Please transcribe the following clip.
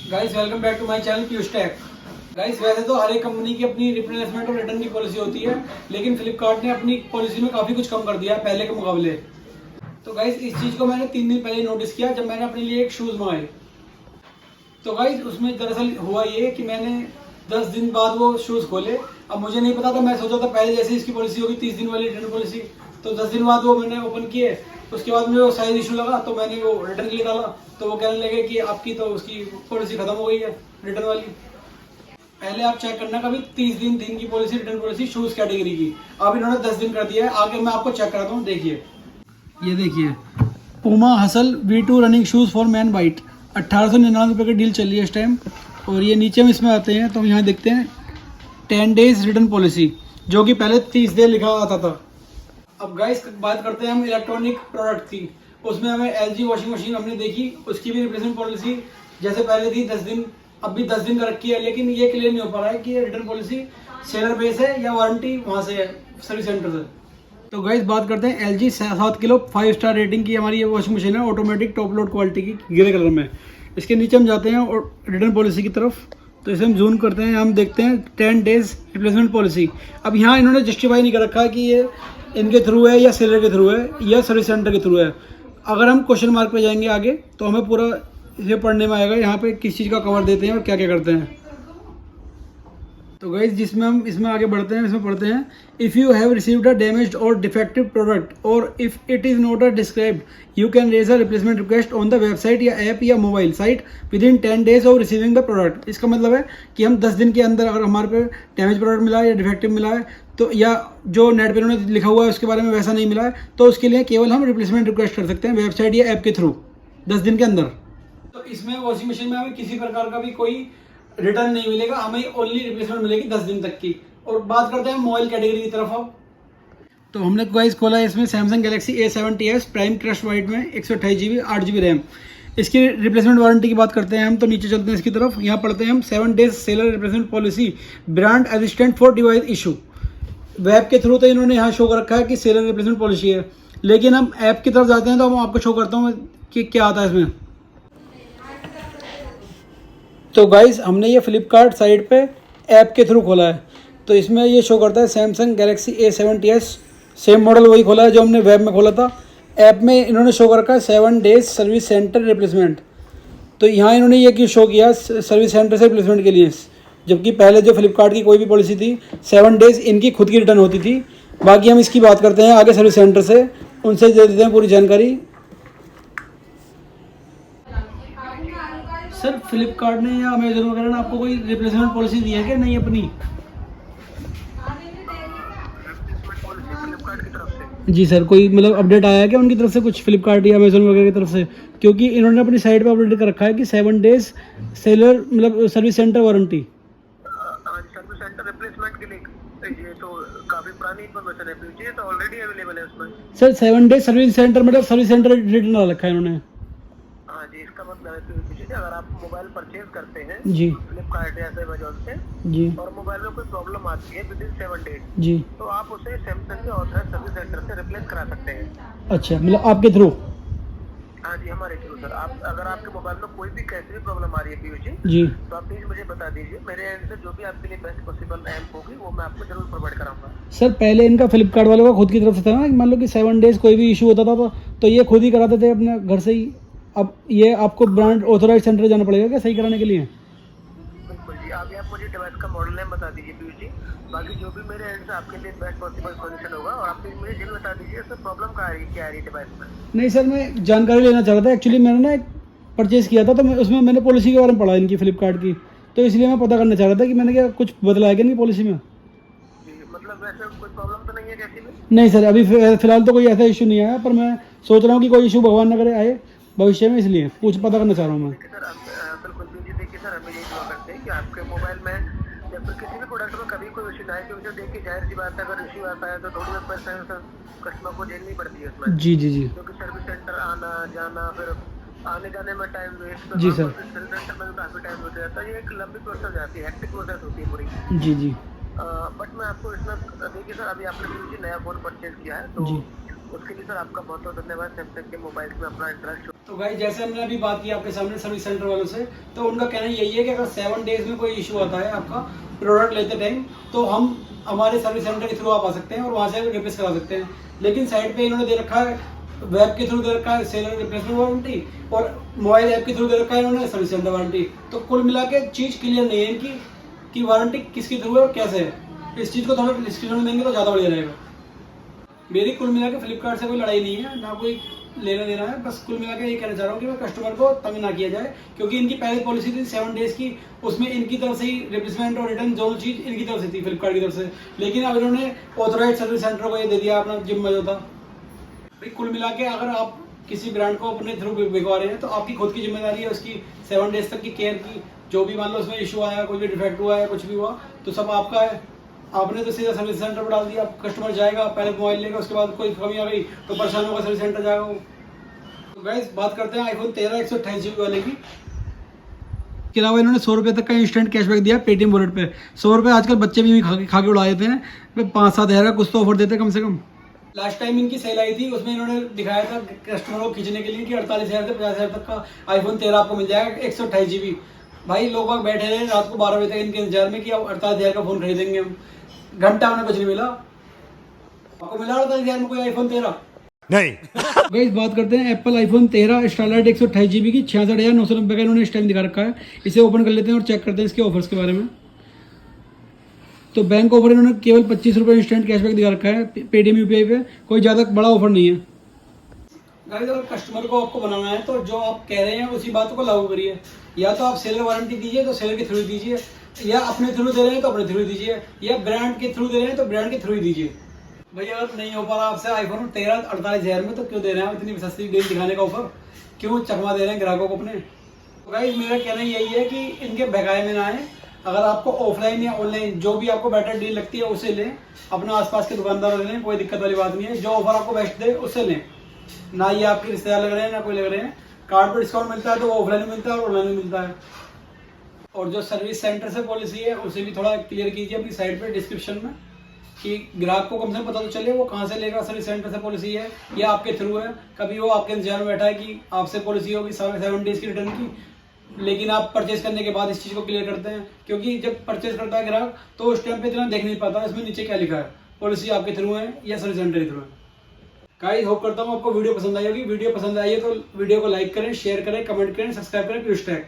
Guys welcome back to my channel Piyush tech. Guys वैसे तो हर एक कंपनी की अपनी रिप्लेसमेंट और रिटर्न की पॉलिसी होती है, लेकिन फ्लिपकार्ट ने अपनी पॉलिसी में काफ़ी कुछ कम कर दिया है पहले के मुकाबले। तो गाइस इस चीज़ को मैंने 3 दिन पहले नोटिस किया जब मैंने अपने लिए एक शूज़ मंगाए। तो गाइस उसमें दरअसल हुआ ये कि मैंने 10 दिन बाद वो शूज़ खोले। अब मुझे नहीं पता था, मैं सोचा था पहले जैसे इसकी पॉलिसी होगी 30 दिन वाली रिटर्न पॉलिसी, तो 10 दिन बाद वो मैंने ओपन किए। उसके बाद मुझे वो साइज इशू लगा तो मैंने वो रिटर्न के लिए डाला, तो वो कहने लगे कि आपकी तो उसकी पॉलिसी खत्म हो गई है रिटर्न वाली। पहले आप चेक करना कभी 30 दिन की policy, return policy shoes category की। अब इन्होंने 10 दिन कर दिया है। आगे मैं आपको चेक कराता हूँ, देखिए ये देखिए Puma hustle V2 running shoes for man white, 1899 रुपये की डील चल रही है इस टाइम। और ये नीचे में इसमें आते हैं तो हम यहाँ देखते हैं 10 डेज रिटर्न पॉलिसी, जो कि पहले 30 दिन लिखा आता था। अब गाइस बात करते हैं हम इलेक्ट्रॉनिक प्रोडक्ट की। उसमें हमें LG वॉशिंग मशीन हमने देखी, उसकी भी रिप्लेसमेंट पॉलिसी जैसे पहले थी 10 दिन, अब भी 10 दिन का रखी है। लेकिन ये क्लियर नहीं हो पा रहा है कि ये रिटर्न पॉलिसी सेलर बेस है या वारंटी वहाँ से है, सर्विस सेंटर से। तो गाइस बात करते हैं LG 7 किलो 5 स्टार रेटिंग की हमारी ये वॉशिंग मशीन है, ऑटोमेटिक टॉप लोड क्वालिटी की, ग्रे कलर में। इसके नीचे हम जाते हैं और रिटर्न पॉलिसी की तरफ, तो इसे हम जूम करते हैं, हम देखते हैं 10 डेज रिप्लेसमेंट पॉलिसी। अब यहाँ इन्होंने जस्टिफाई नहीं कर रखा है कि ये इनके थ्रू है या सेलर के थ्रू है या सर्विस सेंटर के थ्रू है। अगर हम क्वेश्चन मार्क पे जाएंगे आगे तो हमें पूरा ये पढ़ने में आएगा यहाँ पे किस चीज़ का कवर देते हैं और क्या क्या करते हैं। तो गाइस जिसमें हम इसमें आगे बढ़ते हैं, इसमें पढ़ते हैं if you have received a damaged और डिफेक्टिव प्रोडक्ट और if it is not a described you can raise a replacement request on the website या ऐप या mobile site within 10 days of receiving the product. इसका मतलब है कि हम 10 दिन के अंदर अगर हमारे पे डैमेज प्रोडक्ट मिला है या डिफेक्टिव मिला है, तो या जो नेट पर उन्होंने लिखा हुआ है उसके बारे में वैसा नहीं मिला है, तो उसके लिए केवल हम रिप्लेसमेंट रिक्वेस्ट कर सकते हैं वेबसाइट या ऐप के थ्रू 10 दिन के अंदर। तो इसमें वॉशिंग मशीन में हमें किसी प्रकार का भी कोई रिटर्न नहीं मिलेगा, हमें ओनली रिप्लेसमेंट मिलेगी 10 दिन तक की। और बात करते हैं मोबाइल कैटेगरी की तरफ। अब तो हमने गाइस खोला है इसमें Samsung Galaxy A70s prime crush white में 128 GB 8 GB रैम। इसकी रिप्लेसमेंट वारंटी की बात करते हैं हम, तो नीचे चलते हैं इसकी तरफ। यहाँ पढ़ते हैं हम 7 days seller replacement policy brand assistant for device issue. Web के थ्रू तो इन्होंने यहाँ शो कर रखा है कि सेलर रिप्लेसमेंट पॉलिसी है, लेकिन हम ऐप की तरफ जाते हैं तो हम आपको शो करता हूँ कि क्या आता है इसमें। तो गाइस हमने ये फ्लिपकार्ट साइट पे ऐप के थ्रू खोला है, तो इसमें ये शो करता है Samsung Galaxy A70s, same model वही खोला है जो हमने वेब में खोला था। ऐप में इन्होंने शो कर रखा है 7 डेज सर्विस सेंटर रिप्लेसमेंट। तो यहाँ इन्होंने ये क्यों शो किया सर्विस सेंटर से रिप्लेसमेंट के लिए, जबकि पहले जो फ्लिपकार्ट की कोई भी पॉलिसी थी 7 डेज इनकी खुद की रिटर्न होती थी। बाकी हम इसकी बात करते हैं आगे सर्विस सेंटर से, उनसे दे देते हैं पूरी जानकारी। सर फ्लिपकार्ट ने या अमेजोन वगैरह ने आपको कोई रिप्लेसमेंट पॉलिसी दी है क्या? नहीं अपनी जी सर, कोई मतलब अपडेट आया है क्या उनकी तरफ से कुछ, फ्लिपकार्ट या अमेजोन वगैरह की तरफ से? क्योंकि इन्होंने अपनी साइट पे अपडेट कर रखा है कि 7 डेज सेलर मतलब service centre warranty. Service centre replacement के लिए ये तो काफी पुरानी इन्फॉर्मेशन है, ये तो ऑलरेडी अवेलेबल है उसमें। सर 7 डेज सर्विस सेंटर मतलब सर्विस सेंटर रिटर्न डाल रखा है इन्होंने। हाँ जी, इसका मतलब है अगर आप मोबाइल परचेज करते हैं जी फ्लिपकार्ट या अमेजोन से जी और मोबाइल में कोई प्रॉब्लम आती है विद इन 7 डेज, जी, तो आप उसे सैमसंग के ऑथराइज्ड सर्विस सेंटर से रिप्लेस करा सकते हैं। अच्छा मतलब आपके थ्रू? हाँ जी, हमारे थ्रू सर। आप अगर आपके मोबाइल में कोई भी कैसी भी प्रॉब्लम आ रही है पीयूष जी, तो आप प्लीज मुझे बता दीजिए, मेरे एंड से जो भी आपके लिए बेस्ट पॉसिबल ऐप होगी वो मैं आपको जरूर प्रोवाइड कराऊंगा। सर पहले इनका फ्लिपकार्ट वालों का खुद की तरफ से था ना, मान लो कि 7 डेज कोई भी इशू होता था तो ये खुद ही कराते थे अपने घर से ही। अब ये आपको ब्रांड ऑथोराइज सेंटर जाना पड़ेगा क्या सही कराने के लिए? बिल्कुल जी, अभी आप मुझे डिवाइस का मॉडल नेम बता दीजिए पीयूष जी, बाकी जो भी मेरे एंड से आपके लिए बेस्ट पॉसिबल सॉल्यूशन होगा। और आप मुझे जरूर बता दीजिए सर प्रॉब्लम क्या आ रही है डिवाइस में। नहीं सर, मैं जानकारी लेना चाह रहा था। एक्चुअली मैंने ना एक परचेज़ किया था, तो मैं उसमें मैंने पॉलिसी के बारे में पढ़ा इनकी फ्लिपकार्ट की, तो इसलिए मैं पता करना चाह रहा था कि मैंने क्या कुछ बदला है क्या इनकी पॉलिसी में। मतलब वैसे कोई प्रॉब्लम तो नहीं है कैसी में? नहीं सर, अभी फिलहाल तो कोई ऐसा इशू नहीं आया, पर मैं सोच रहा हूँ कि कोई इशू भगवान न करे आए भविष्य में, इसलिए कुछ पता करना चाह रहा हूँ मैं। सर बिल्कुल जी, देखिए सर हमें यही दुआ करते हैं कि आपके मोबाइल में या फिर किसी भी प्रोडक्ट में कभी कोई इशू ना आए, क्योंकि देखिए जाहिर सी बात है अगर इशू आता है तो थोड़ी बहुत परेशानी कस्टमर को झेलनी पड़ती है उसमें। जी जी जी, क्योंकि सर्विस सेंटर आना जाना, फिर आने जाने में टाइम वेस्ट, जी सर, सर्विस सेंटर में काफी टाइम वेस्ट जाता है। ये एक लंबी प्रोसेस हो जाती है, हेक्टिक प्रोसेस होती है पूरी। जी जी बट मैं आपको इसमें देखिए सर, अभी आपने नया फोन परचेज किया है तो जी, उसके लिए सर आपका बहुत बहुत धन्यवाद सैमसंग के मोबाइल में अपना इंटरेस्ट। तो भाई जैसे हमने अभी बात की आपके सामने सर्विस सेंटर वालों से, तो उनका कहना यही है कि अगर 7 डेज में कोई इशू आता है आपका प्रोडक्ट लेते टाइम, तो हम हमारे सर्विस सेंटर के थ्रू आप आ सकते हैं और वहाँ से रिप्लेस करा सकते हैं। लेकिन साइड पे इन्होंने दे रखा है वेब के थ्रू दे रखा है सेलर रिप्लेसमेंट वारंटी, और मोबाइल ऐप के थ्रू दे रखा है इन्होंने सर्विस सेंटर वारंटी। तो कुल मिला के चीज़ क्लियर नहीं है इनकी कि वारंटी किसके थ्रू है और कैसे है। इस चीज़ को थोड़ा डिस्क्रिप्शन में देंगे तो ज़्यादा बढ़िया रहेगा। मेरी कुल मिला के फ्लिपकार्ट से कोई लड़ाई नहीं है, ना कोई लेना देना है। बस कुल मिला के ये कहना चाह रहा हूँ कि मैं कस्टमर को तंग ना किया जाए, क्योंकि इनकी पहली पॉलिसी थी 7 डेज की, उसमें इनकी तरफ से ही रिप्लेसमेंट और रिटर्न दोनों चीज़ इनकी तरफ से थी, फ्लिपकार्ट की तरफ से। लेकिन अब इन्होंने ऑथोराइज सर्विस सेंटर को ये दे दिया अपना जिम्मा जो था। भाई कुल मिला के अगर आप किसी ब्रांड को अपने थ्रू बिकवा रहे हैं तो आपकी खुद की जिम्मेदारी है उसकी 7 डेज तक की केयर की। जो भी मान लो उसमें इशू आया, कोई भी डिफेक्ट हुआ है, कुछ भी हुआ, तो सब आपका है। आपने तो सीधा सर्विस सेंटर पर डाल दिया, कस्टमर जाएगा, पहले मोबाइल लेगा, उसके बाद कोई कमी आ गई तो परेशान होगा, सर्विस सेंटर जाएगा वो। तो गाइस बात करते हैं आईफोन 13 128 GB वाले की। इसके अलावा इन्होंने 100 रुपये तक का इंस्टेंट कैशबैक दिया पेटीएम वॉलेट पे। 100 रुपये आजकल बच्चे भी खा के उड़ा देते हैं, 5-7 हज़ार का कुछ तो ऑफर देते हैं कम से कम। लास्ट टाइम इनकी सेल आई थी, उसमें इन्होंने दिखाया था कस्टमरों को खींचने के लिए कि 48,000 से 50,000 तक का आईफोन 13 आपको मिल जाएगा 128 GB। भाई लोग बाग बैठे रहे रात को 12 बजे तक इनके इंतजार में कि अब 48,000 का फोन खरीदेंगे हम। घंटा उन्हें कुछ नहीं मिला। आपको मिला 48,000 में कोई आईफोन 13? नहीं। गाइस बात करते हैं एप्पल आईफोन 13 स्टारलाइट 128 GB की 66,990 का इन्होंने इस टाइम दिखा रखा है। इसे ओपन कर लेते हैं और चेक करते हैं इसके ऑफर्स के बारे में। तो बैंक ऑफर इन्होंने केवल 25 रुपये इंस्टेंट कैशबैक दिखा रखा है पेटीएम यूपीआई पे, कोई ज़्यादा बड़ा ऑफर नहीं है। गाइस अगर कस्टमर को आपको बनाना है तो जो आप कह रहे हैं उसी बात को लागू करिए। या तो आप सेलर वारंटी दीजिए तो सेलर के थ्रू दीजिए, या अपने थ्रू दे रहे हैं तो अपने थ्रू दीजिए, या ब्रांड के थ्रू दे रहे हैं तो ब्रांड के थ्रू ही दीजिए। भैया अगर नहीं हो पा रहा आपसे आईफोन 13 48,000 में, तो क्यों दे रहे हैं आप इतनी सस्ती डील दिखाने का ऑफर? क्यों चकमा दे रहे हैं ग्राहकों को अपने? तो गाइस मेरा कहना यही है कि इनके बहकाए में ना आए। अगर आपको ऑफलाइन या ऑनलाइन जो भी आपको बेटर डील लगती है उसे लें, अपना आसपास के दुकानदारों से लें, कोई दिक्कत वाली बात नहीं है। जो ऑफर आपको बेस्ट दे उससे लें, ना ये आपके रिश्तेदार लग रहे हैं ना कोई लग रहे हैं। कार्ड पर डिस्काउंट मिलता है तो वो ऑफलाइन में मिलता है और ऑनलाइन में मिलता है। और जो सर्विस सेंटर से पॉलिसी है उसे भी थोड़ा क्लियर कीजिए अपनी साइट पे डिस्क्रिप्शन में, कि ग्राहक को कम से कम पता तो चले वो कहाँ से लेगा, सर्विस सेंटर से पॉलिसी है या आपके थ्रू है। कभी वो आपके इंतजार में बैठा है कि आपसे पॉलिसी होगी 7 डेज की रिटर्न की, लेकिन आप परचेज करने के बाद इस चीज़ को क्लियर करते हैं। क्योंकि जब परचेज करता है ग्राहक तो उस टाइम पे इतना देख नहीं पाता इसमें नीचे क्या लिखा है, पॉलिसी आपके थ्रू है या सर्विस सेंटर के थ्रू है। गाइस होप करता हूँ आपको वीडियो पसंद आई होगी। वीडियो पसंद आई है तो वीडियो को लाइक करें, शेयर करें, कमेंट करें, सब्सक्राइब करें पीयूष टेक।